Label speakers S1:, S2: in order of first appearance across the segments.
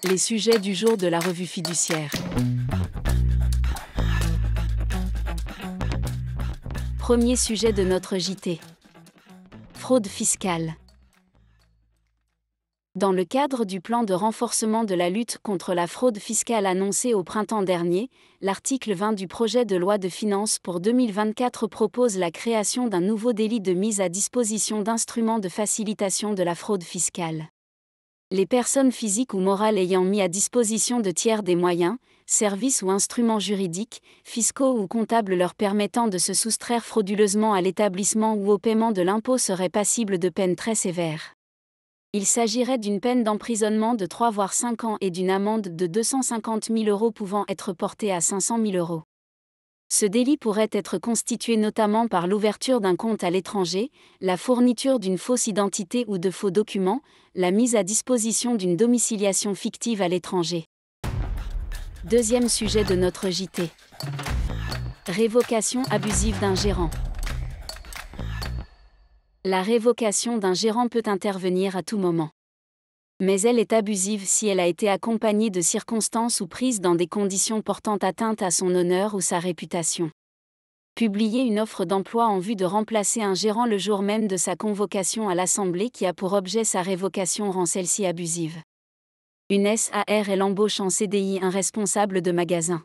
S1: Les sujets du jour de la revue fiduciaire. Premier sujet de notre JT. Fraude fiscale. Dans le cadre du plan de renforcement de la lutte contre la fraude fiscale annoncé au printemps dernier, l'article 20 du projet de loi de finances pour 2024 propose la création d'un nouveau délit de mise à disposition d'instruments de facilitation de la fraude fiscale. Les personnes physiques ou morales ayant mis à disposition de tiers des moyens, services ou instruments juridiques, fiscaux ou comptables leur permettant de se soustraire frauduleusement à l'établissement ou au paiement de l'impôt seraient passibles de peines très sévères. Il s'agirait d'une peine d'emprisonnement de 3 voire 5 ans et d'une amende de 250 000 € pouvant être portée à 500 000 €. Ce délit pourrait être constitué notamment par l'ouverture d'un compte à l'étranger, la fourniture d'une fausse identité ou de faux documents, la mise à disposition d'une domiciliation fictive à l'étranger. Deuxième sujet de notre JT. Révocation abusive d'un gérant. La révocation d'un gérant peut intervenir à tout moment. Mais elle est abusive si elle a été accompagnée de circonstances ou prise dans des conditions portant atteinte à son honneur ou sa réputation. Publier une offre d'emploi en vue de remplacer un gérant le jour même de sa convocation à l'Assemblée qui a pour objet sa révocation rend celle-ci abusive. Une SARL embauche en CDI un responsable de magasin.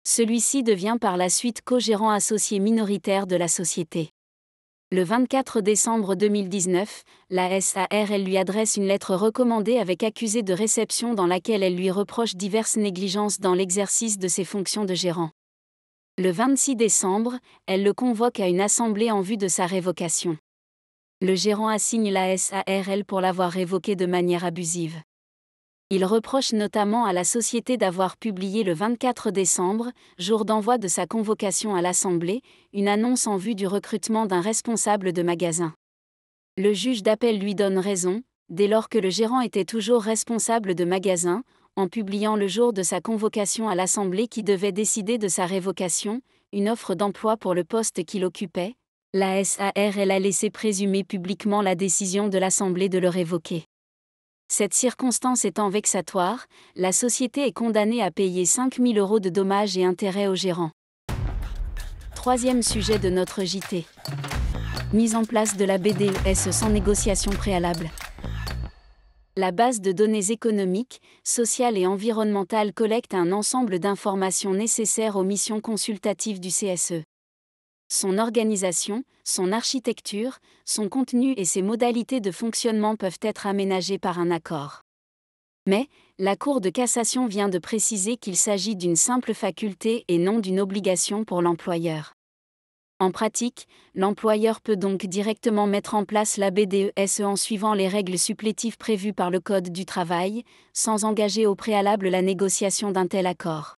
S1: Celui-ci devient par la suite co-gérant associé minoritaire de la société. Le 24 décembre 2019, la SARL lui adresse une lettre recommandée avec accusé de réception dans laquelle elle lui reproche diverses négligences dans l'exercice de ses fonctions de gérant. Le 26 décembre, elle le convoque à une assemblée en vue de sa révocation. Le gérant assigne la SARL pour l'avoir révoqué de manière abusive. Il reproche notamment à la société d'avoir publié le 24 décembre, jour d'envoi de sa convocation à l'Assemblée, une annonce en vue du recrutement d'un responsable de magasin. Le juge d'appel lui donne raison, dès lors que le gérant était toujours responsable de magasin, en publiant le jour de sa convocation à l'Assemblée qui devait décider de sa révocation, une offre d'emploi pour le poste qu'il occupait, la SARL a laissé présumer publiquement la décision de l'Assemblée de le révoquer. Cette circonstance étant vexatoire, la société est condamnée à payer 5 000 € de dommages et intérêts au gérant. Troisième sujet de notre JT. Mise en place de la BDES sans négociation préalable. La base de données économiques, sociales et environnementales collecte un ensemble d'informations nécessaires aux missions consultatives du CSE. Son organisation, son architecture, son contenu et ses modalités de fonctionnement peuvent être aménagées par un accord. Mais, la Cour de cassation vient de préciser qu'il s'agit d'une simple faculté et non d'une obligation pour l'employeur. En pratique, l'employeur peut donc directement mettre en place la BDES en suivant les règles supplétives prévues par le Code du travail, sans engager au préalable la négociation d'un tel accord.